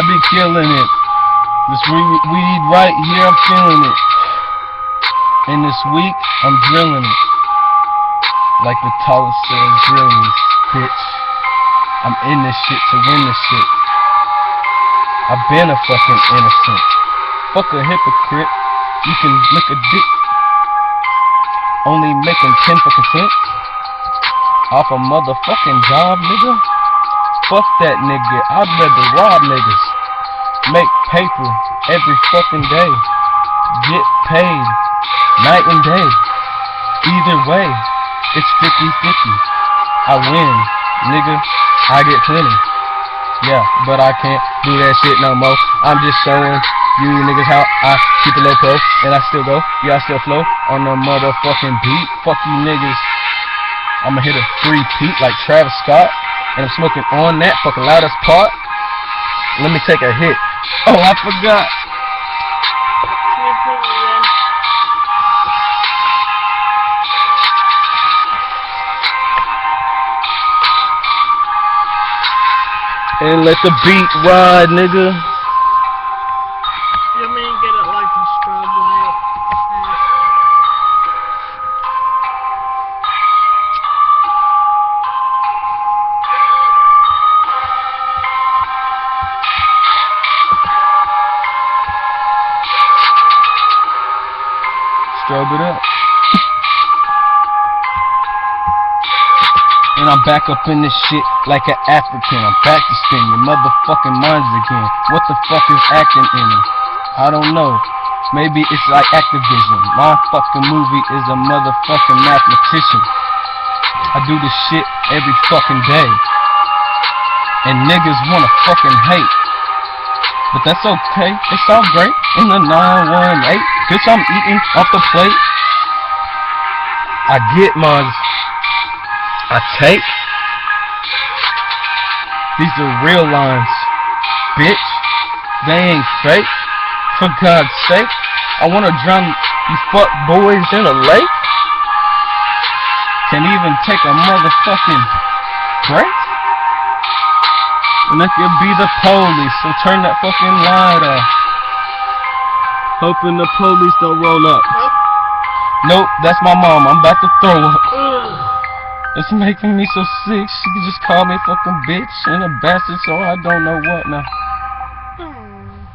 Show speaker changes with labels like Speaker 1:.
Speaker 1: be killing it. This weed right here, I'm feeling it. And this week, I'm drilling it. Like the tallest said, drilling this bitch. I'm in this shit to win this shit. I've been a fucking innocent. Fuck a hypocrite. You can lick a dick. Only making 10 fucking cents off a motherfucking job, nigga. Fuck that nigga. I'd rather rob niggas. Make paper every fucking day. Get paid night and day. Either way, it's 50-50. I win, nigga. I get plenty. Yeah, but I can't do that shit no more. I'm just showing you niggas how I keep a low pro, and I still go. Yeah, I still flow on the motherfucking beat. Fuck you niggas. I'ma hit a 3-peat like Travis Scott, and I'm smoking on that fucking loudest part. Let me take a hit. Oh, I forgot. And let the beat ride, nigga.
Speaker 2: You mean get it like a strobe light?
Speaker 1: Strobe it up. And I'm back up in this shit like an African. I'm back to spin your motherfucking minds again. What the fuck is acting in it? I don't know. Maybe it's like Activision. My fucking movie is a motherfucking mathematician. I do this shit every fucking day. And niggas wanna fucking hate. But that's okay. It's all great. In the 918. Bitch, I'm eating off the plate. I get mine. I take. These are real lines, bitch. They ain't fake. For God's sake, I wanna drown you fuck boys in a lake. Can't even take a motherfucking break. And that could be the police, so turn that fucking light off. Hoping the police don't roll up. Nope, that's my mom. I'm about to throw up. It's making me so sick. She could just call me fucking bitch and a bastard, so I don't know what now.